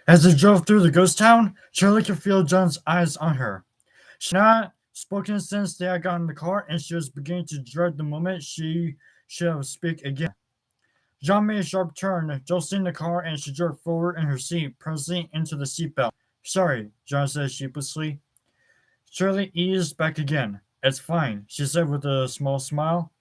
As they drove through the ghost town, Shirley could feel John's eyes on her. She had not spoken since they had gotten in the car, and she was beginning to dread the moment she should speak again. John made a sharp turn, jolting the car, and she jerked forward in her seat, pressing into the seatbelt. Sorry, John said sheepishly. Shirley eased back again. It's fine, she said with a small smile.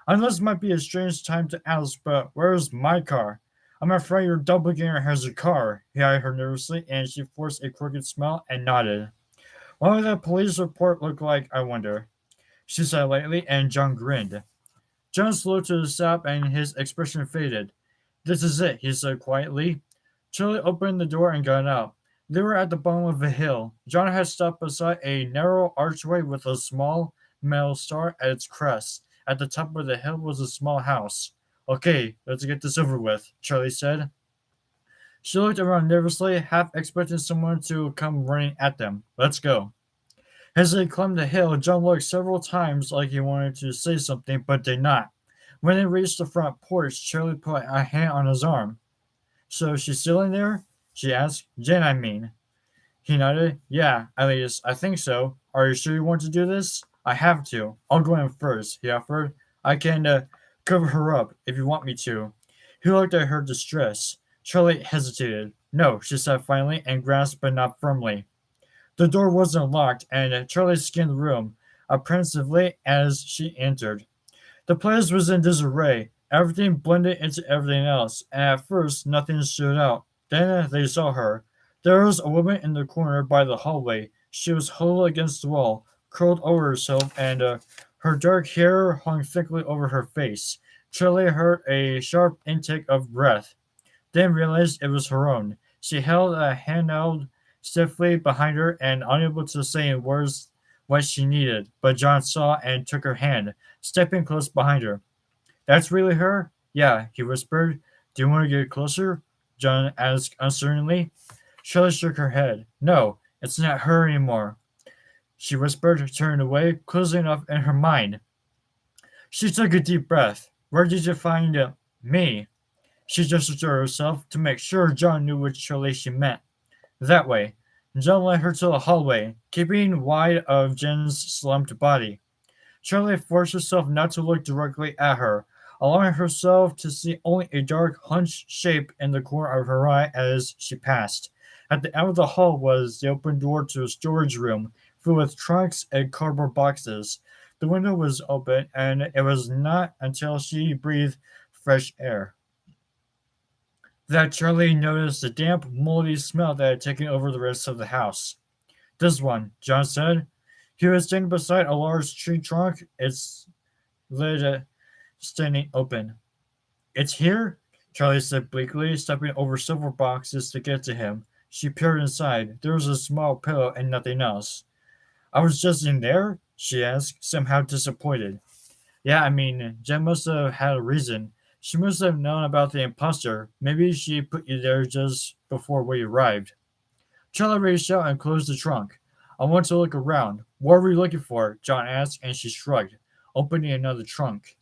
I know this might be a strange time to ask, but where's my car? I'm afraid your doppelganger has a car, he eyed her nervously, and she forced a crooked smile and nodded. What would the police report look like, I wonder? She said lightly, and John grinned. John slowed to a stop, and his expression faded. This is it, he said quietly. Charlie opened the door and got out. They were at the bottom of a hill. John had stopped beside a narrow archway with a small metal star at its crest. At the top of the hill was a small house. Okay, let's get this over with, Charlie said. She looked around nervously, half expecting someone to come running at them. Let's go. As they climbed the hill, John looked several times like he wanted to say something, but did not. When they reached the front porch, Charlie put a hand on his arm. So she's still in there? She asked. Jen, I mean. He nodded. Yeah, at least I think so. Are you sure you want to do this? I have to. I'll go in first, he offered. I can cover her up if you want me to. He looked at her distress. Charlie hesitated. No, she said finally, and grasped but not firmly. The door wasn't locked, and Charlie scanned the room apprehensively as she entered. The place was in disarray. Everything blended into everything else, and at first nothing stood out. Then they saw her. There was a woman in the corner by the hallway. She was huddled against the wall, curled over herself, and her dark hair hung thickly over her face. Charlie heard a sharp intake of breath, then realized it was her own. She held a hand out stiffly behind her and unable to say in words what she needed, but John saw and took her hand, stepping close behind her. That's really her? Yeah, he whispered. Do you want to get closer? John asked uncertainly. Shelley shook her head. No, it's not her anymore, she whispered, turning away, closing off in her mind. She took a deep breath. Where did you find me? She gestured to herself to make sure John knew which Shelley she meant. That way. John led her to the hallway, keeping wide of Jen's slumped body. Charlie forced herself not to look directly at her, allowing herself to see only a dark, hunched shape in the corner of her eye as she passed. At the end of the hall was the open door to a storage room filled with trunks and cardboard boxes. The window was open, and it was not until she breathed fresh air that Charlie noticed the damp, moldy smell that had taken over the rest of the house. This one, John said. He was standing beside a large tree trunk, its lid standing open. It's here? Charlie said bleakly, stepping over several boxes to get to him. She peered inside. There was a small pillow and nothing else. I was just in there? She asked, somehow disappointed. Yeah, I mean, Jen must have had a reason. She must have known about the imposter. Maybe she put you there just before we arrived. Charlie reached out and closed the trunk. I want to look around. What were you looking for? John asked, and she shrugged, opening another trunk.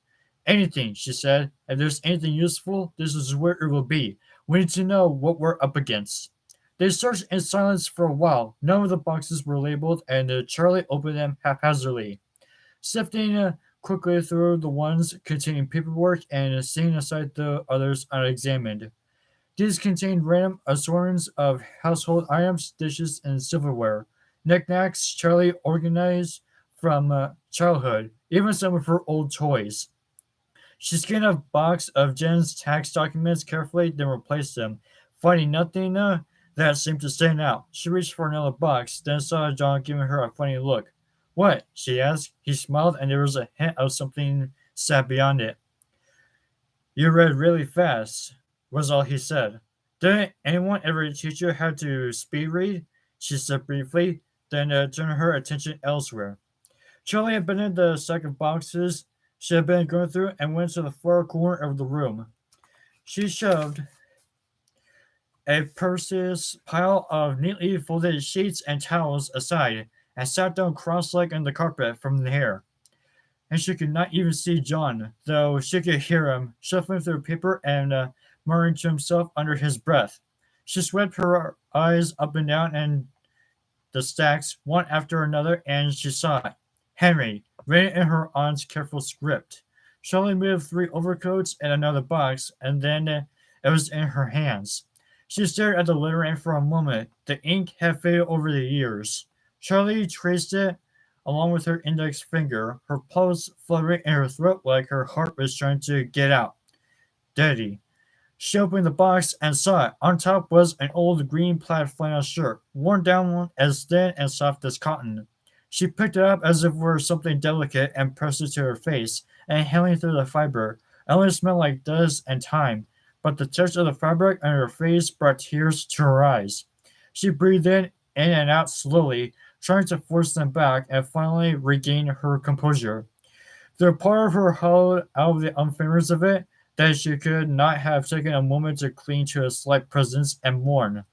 Anything, she said. If there's anything useful, this is where it will be. We need to know what we're up against. They searched in silence for a while. None of the boxes were labeled, and Charlie opened them haphazardly, sifting quickly through the ones containing paperwork and setting aside the others unexamined. These contained random assortments of household items, dishes, and silverware. Knickknacks Charlie organized from childhood, even some of her old toys. She scanned a box of Jen's tax documents carefully, then replaced them, finding nothing that seemed to stand out. She reached for another box, then saw John giving her a funny look. What? She asked. He smiled, and there was a hint of something sad beyond it. You read really fast, was all he said. Didn't anyone ever teach you how to speed read? She said briefly, then turned her attention elsewhere. Charlie abandoned the stack of boxes she had been going through and went to the far corner of the room. She shoved a purse's pile of neatly folded sheets and towels aside and sat down cross-legged on the carpet from the hair. And she could not even see John, though she could hear him shuffling through paper and murmuring to himself under his breath. She swept her eyes up and down and the stacks one after another, and she saw it. Henry, written in her aunt's careful script. Charlie moved 3 overcoats and another box, and then it was in her hands. She stared at the letter, and for a moment the ink had faded over the years. Charlie traced it along with her index finger, her pulse fluttering in her throat like her heart was trying to get out. Daddy. She opened the box and saw it. On top was an old green plaid flannel shirt, worn down as thin and soft as cotton. She picked it up as if it were something delicate and pressed it to her face, and inhaling through the fiber. It only smelled like dust and time, but the touch of the fabric on her face brought tears to her eyes. She breathed in and out slowly, trying to force them back, and finally regained her composure. The part of her hollowed out of the unfairness of it, that she could not have taken a moment to cling to his slight presence and mourn.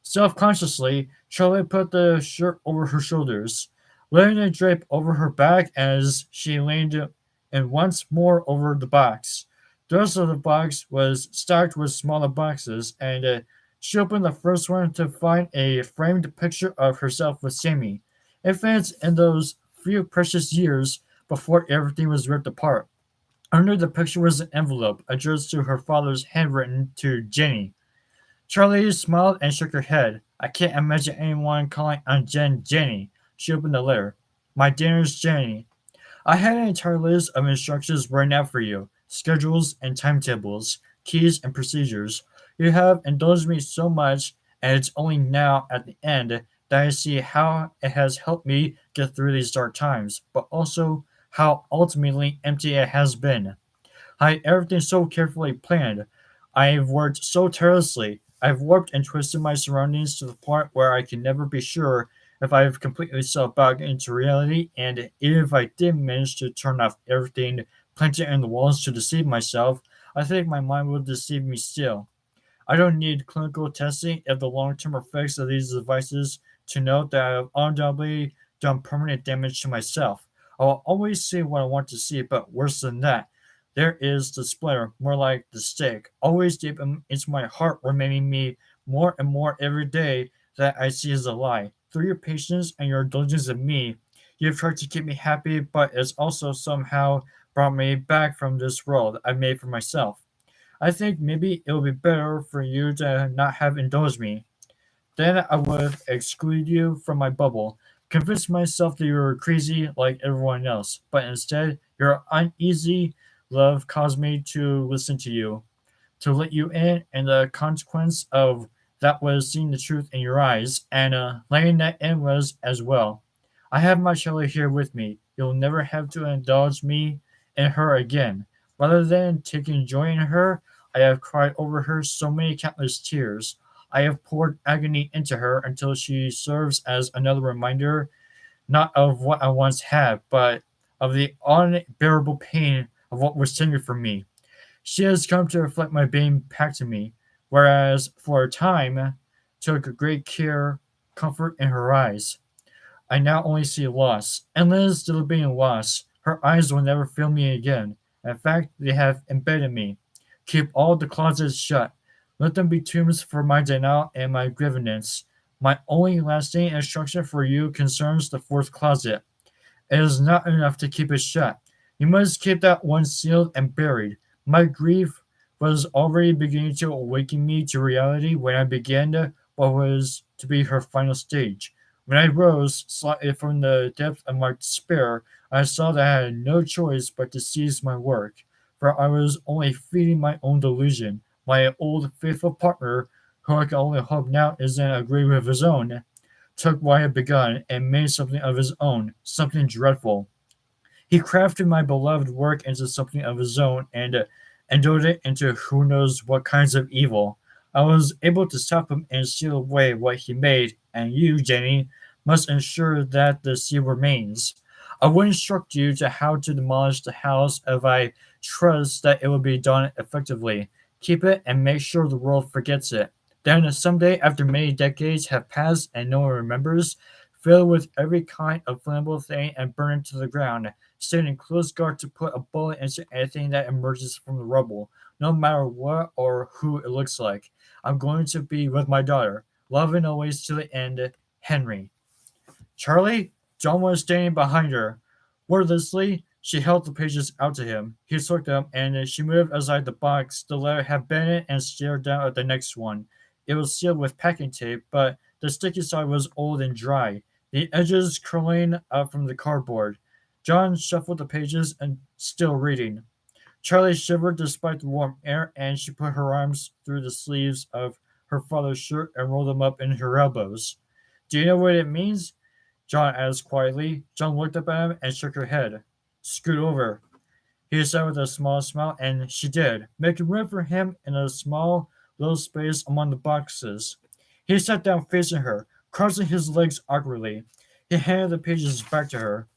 Self-consciously, Charlotte put the shirt over her shoulders, letting it drape over her back as she leaned and once more over the box. The rest of the box was stacked with smaller boxes, and she opened the first one to find a framed picture of herself with Sammy, infants in those few precious years before everything was ripped apart. Under the picture was an envelope addressed to her father's handwritten to Jenny. Charlie smiled and shook her head. I can't imagine anyone calling Aunt Jen Jenny. She opened the letter. My dinner's Jenny. I had an entire list of instructions written out for you, schedules and timetables, keys and procedures. You have indulged me so much, and it's only now at the end that I see how it has helped me get through these dark times, but also how ultimately empty it has been. I had everything so carefully planned. I've worked so tirelessly. I've warped and twisted my surroundings to the point where I can never be sure if I've completely settled back into reality, and even if I did manage to turn off everything planted in the walls to deceive myself, I think my mind will deceive me still. I don't need clinical testing of the long-term effects of these devices to know that I have undoubtedly done permanent damage to myself. I will always see what I want to see, but worse than that, there is the splinter, more like the stake, always deep into my heart, reminding me more and more every day that I see as a lie. Through your patience and your indulgence of me, you have tried to keep me happy, but it's also somehow brought me back from this world I made for myself. I think maybe it would be better for you to not have indulged me. Then I would exclude you from my bubble, convince myself that you were crazy like everyone else, but instead, your uneasy love caused me to listen to you, to let you in, and the consequence of that was seeing the truth in your eyes, and letting that in was as well. I have my Shelley here with me. You'll never have to indulge me in her again. Rather than taking joy in her, I have cried over her so many countless tears. I have poured agony into her until she serves as another reminder not of what I once had, but of the unbearable pain of what was taken from me. She has come to reflect my being back to me, whereas for a time took great care, comfort in her eyes. I now only see loss, endless debilitating loss. Her eyes will never fail me again. In fact, they have embedded me. Keep all the closets shut. Let them be tombs for my denial and my grievance. My only lasting instruction for you concerns the fourth closet. It is not enough to keep it shut. You must keep that one sealed and buried. My grief was already beginning to awaken me to reality when I began what was to be her final stage. When I rose slightly from the depth of my despair, I saw that I had no choice but to seize my work, for I was only feeding my own delusion. My old faithful partner, who I can only hope now is in a grave of his own, took what I had begun and made something of his own, something dreadful. He crafted my beloved work into something of his own and endowed it into who knows what kinds of evil. I was able to stop him and steal away what he made, and you, Jenny, must ensure that the seed remains. I would instruct you to how to demolish the house if I trust that it will be done effectively. Keep it and make sure the world forgets it. Then, someday, after many decades have passed and no one remembers, fill it with every kind of flammable thing and burn it to the ground. Stand in close guard to put a bullet into anything that emerges from the rubble. no matter what or who it looks like. I'm going to be with my daughter. Love and always to the end, Henry. Charlie? John was standing behind her. Wordlessly, she held the pages out to him. He took them, and she moved aside the box the letter had been in and stared down at the next one. It was sealed with packing tape, but the sticky side was old and dry, the edges curling out from the cardboard. John shuffled the pages and still reading. Charlie shivered despite the warm air, and she put her arms through the sleeves of her father's shirt and rolled them up in her elbows. Do you know what it means? John asked quietly. John looked up at him and shook her head. Scoot over, he said with a small smile, and she did, making room for him in a small little space among the boxes. He sat down facing her, crossing his legs awkwardly. He handed the pages back to her,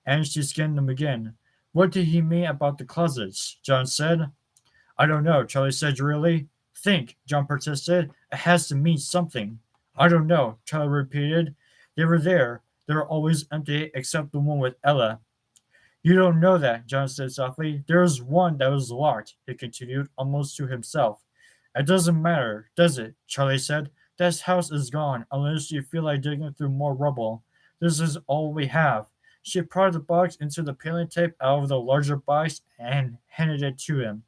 and she scanned them again. What did he mean about the closets? John said. I don't know, Charlie said drearily. Think, John persisted. It has to mean something. I don't know, Charlie repeated. They were there. They were always empty except the one with Ella. You don't know that, John said softly. There is one that was locked, he continued, almost to himself. It doesn't matter, does it? Charlie said. This house is gone, unless you feel like digging through more rubble. This is all we have. She prodded the box into the peeling tape out of the larger box and handed it to him.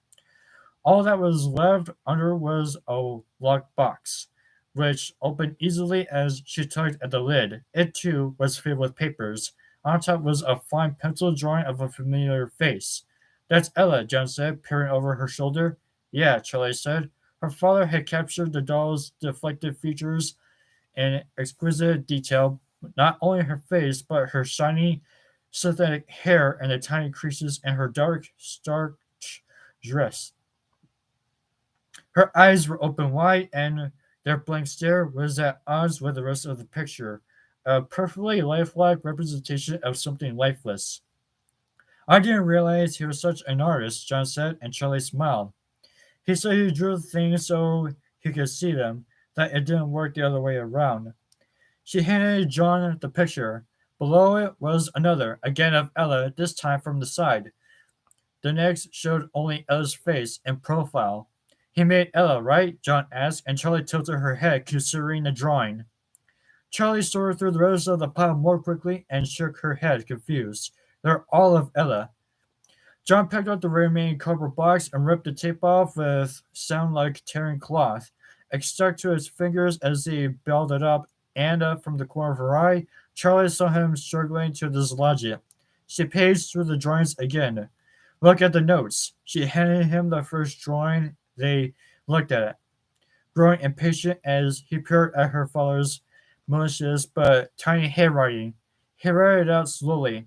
All that was left under was a locked box, which opened easily as she tugged at the lid. It, too, was filled with papers. On top was a fine pencil drawing of a familiar face. That's Ella, John said, peering over her shoulder. Yeah, Charlie said. Her father had captured the doll's deflected features in exquisite detail, not only her face, but her shiny, synthetic hair and the tiny creases in her dark, starched dress. Her eyes were open wide, and their blank stare was at odds with the rest of the picture, a perfectly lifelike representation of something lifeless. I didn't realize he was such an artist, John said, and Charlie smiled. He said he drew things so he could see them, that it didn't work the other way around. She handed John the picture. Below it was another, again of Ella, this time from the side. The next showed only Ella's face in profile. He made Ella, right? John asked, and Charlie tilted her head, considering the drawing. Charlie sorted through the rest of the pile more quickly and shook her head, confused. They're all of Ella. John picked up the remaining cardboard box and ripped the tape off with sound like tearing cloth. It stuck to his fingers as he balled it up, and from the corner of her eye, Charlie saw him struggling to dislodge it. She paged through the drawings again. Look at the notes. She handed him the first drawing. They looked at it, growing impatient as he peered at her father's malicious but tiny handwriting. He read it out slowly.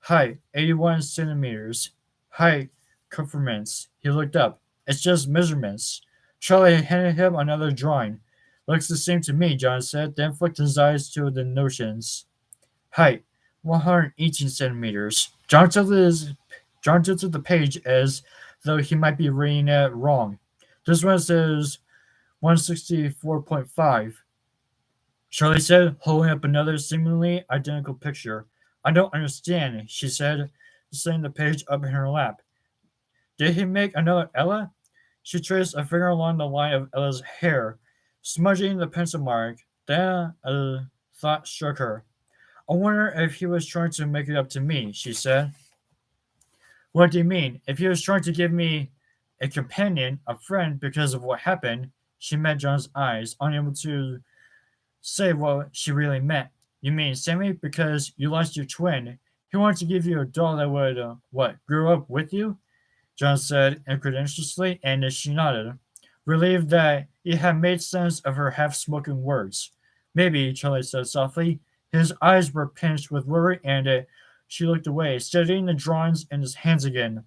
Height, 81 centimeters. Height, conformance. He looked up. It's just measurements. Charlie handed him another drawing. Looks the same to me, John said, then flicked his eyes to the notions. Height, 118 centimeters. John tilted the page as though he might be reading it wrong. This one says 164.5. Charlie said, holding up another seemingly identical picture. I don't understand, she said, setting the page up in her lap. Did he make another Ella? She traced a finger along the line of Ella's hair, smudging the pencil mark. Then a thought struck her. I wonder if he was trying to make it up to me, she said. What do you mean? If he was trying to give me a companion, a friend, because of what happened, she met John's eyes, unable to say what she really meant. You mean Sammy, because you lost your twin? He wanted to give you a doll that would, grow up with you? John said incredulously, and she nodded, relieved that he had made sense of her half-spoken words. Maybe, Charlie said softly. His eyes were pinched with worry, and she looked away, studying the drawings in his hands again.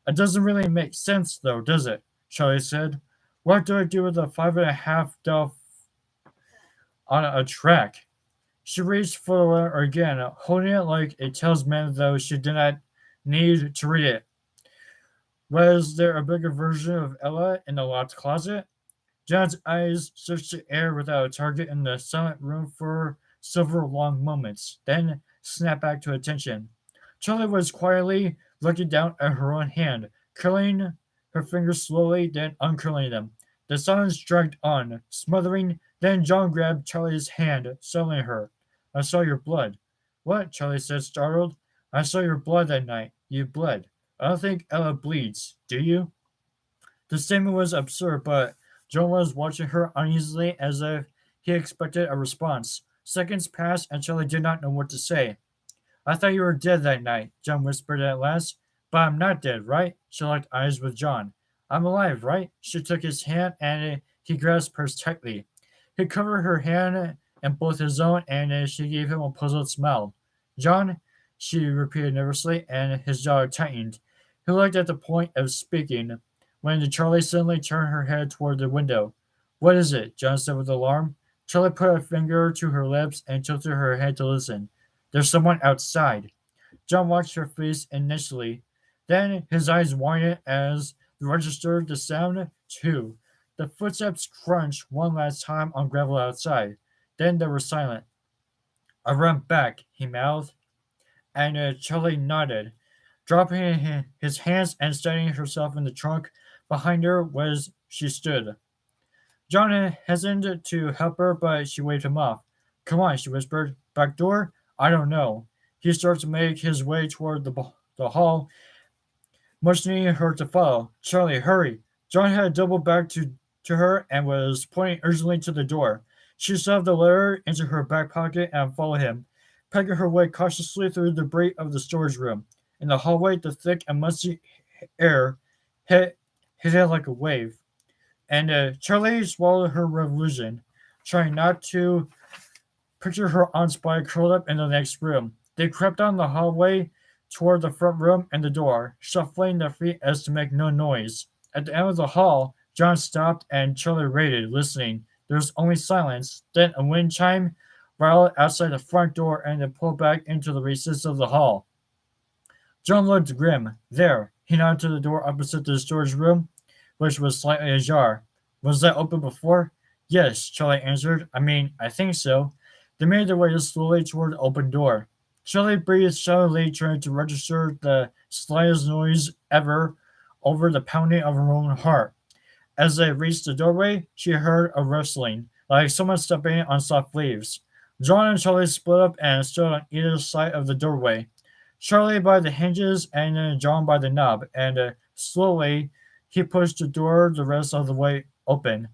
It doesn't really make sense, though, does it? Charlie said. What do I do with a 5.5 doll on a track? She reached for the letter again, holding it like a talisman, though she did not need to read it. Was there a bigger version of Ella in the locked closet? John's eyes searched the air without a target in the silent room for several long moments, then snapped back to attention. Charlie was quietly looking down at her own hand, curling her fingers slowly, then uncurling them. The silence dragged on, smothering. Then John grabbed Charlie's hand, settling her. I saw your blood. What? Charlie said, startled. I saw your blood that night. You bled. I don't think Ella bleeds, do you? The statement was absurd, but John was watching her uneasily as if he expected a response. Seconds passed, and Charlie did not know what to say. I thought you were dead that night, John whispered at last. But I'm not dead, right? She locked eyes with John. I'm alive, right? She took his hand, and he grasped hers tightly. He covered her hand in both his own, and she gave him a puzzled smile. John, she repeated nervously, and his jaw tightened. He looked at the point of speaking, when Charlie suddenly turned her head toward the window. What is it? John said with alarm. Charlie put a finger to her lips and tilted her head to listen. There's someone outside. John watched her face initially. Then his eyes widened as he registered the sound, too. The footsteps crunched one last time on gravel outside. Then they were silent. I ran back, he mouthed, and Charlie nodded, dropping his hands and steadying herself in the trunk. Behind her was she stood. John hesitated to help her, but she waved him off. Come on, she whispered. Back door? I don't know. He started to make his way toward the hall, motioning her to follow. Charlie, hurry. John had doubled back to her and was pointing urgently to the door. She shoved the letter into her back pocket and followed him, pegging her way cautiously through the debris of the storage room. In the hallway, the thick and musty air hit it like a wave. And Charlie swallowed her revulsion, trying not to picture her aunt's body curled up in the next room. They crept down the hallway toward the front room and the door, shuffling their feet as to make no noise. At the end of the hall, John stopped and Charlie waited, listening. There was only silence. Then a wind chime rattled outside the front door and they pulled back into the recess of the hall. John looked grim. There. He nodded to the door opposite the storage room, which was slightly ajar. Was that open before? Yes, Charlie answered. I think so. They made their way slowly toward the open door. Charlie breathed shallowly, trying to register the slightest noise ever over the pounding of her own heart. As they reached the doorway, she heard a rustling, like someone stepping on soft leaves. John and Charlie split up and stood on either side of the doorway. Charlie by the hinges and John by the knob, and slowly he pushed the door the rest of the way open.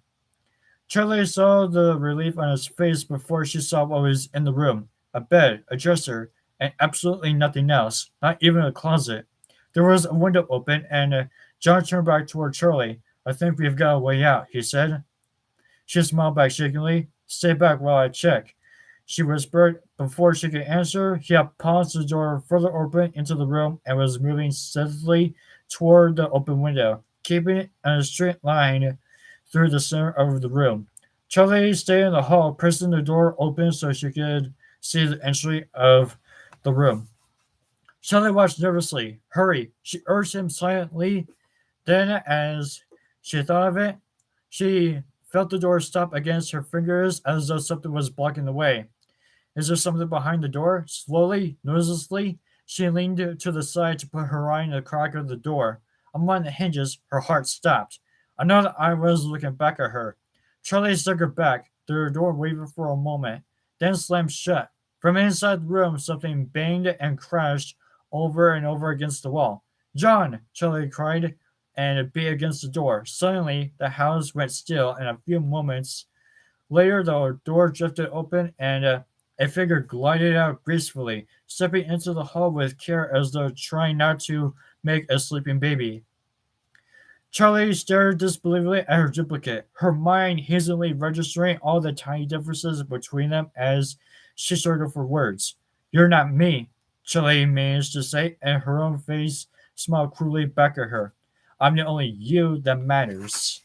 Charlie saw the relief on his face before she saw what was in the room. A bed, a dresser, and absolutely nothing else, not even a closet. There was a window open, and John turned back toward Charlie. I think we've got a way out, he said. She smiled back shakingly. Stay back while I check, she whispered. Before she could answer, he had paused the door further open into the room and was moving steadily toward the open window, keeping it in a straight line through the center of the room. Charlie stayed in the hall, pressing the door open so she could see the entry of the room. Charlie watched nervously. Hurry, she urged him silently. Then, as she thought of it, she felt the door stop against her fingers as though something was blocking the way. Is there something behind the door? Slowly, noiselessly, she leaned to the side to put her eye in the crack of the door. On one of the hinges, her heart stopped. Another eye was looking back at her. Charlie staggered back. The door wavered for a moment, then slammed shut. From inside the room, something banged and crashed over and over against the wall. John! Charlie cried, and beat against the door. Suddenly, the house went still, and a few moments later, the door drifted open, and a figure glided out gracefully, stepping into the hall with care as though trying not to make a sleeping baby. Charlie stared disbelievingly at her duplicate, her mind hazily registering all the tiny differences between them as she struggled for words. You're not me, Charlie managed to say, and her own face smiled cruelly back at her. I'm the only you that matters.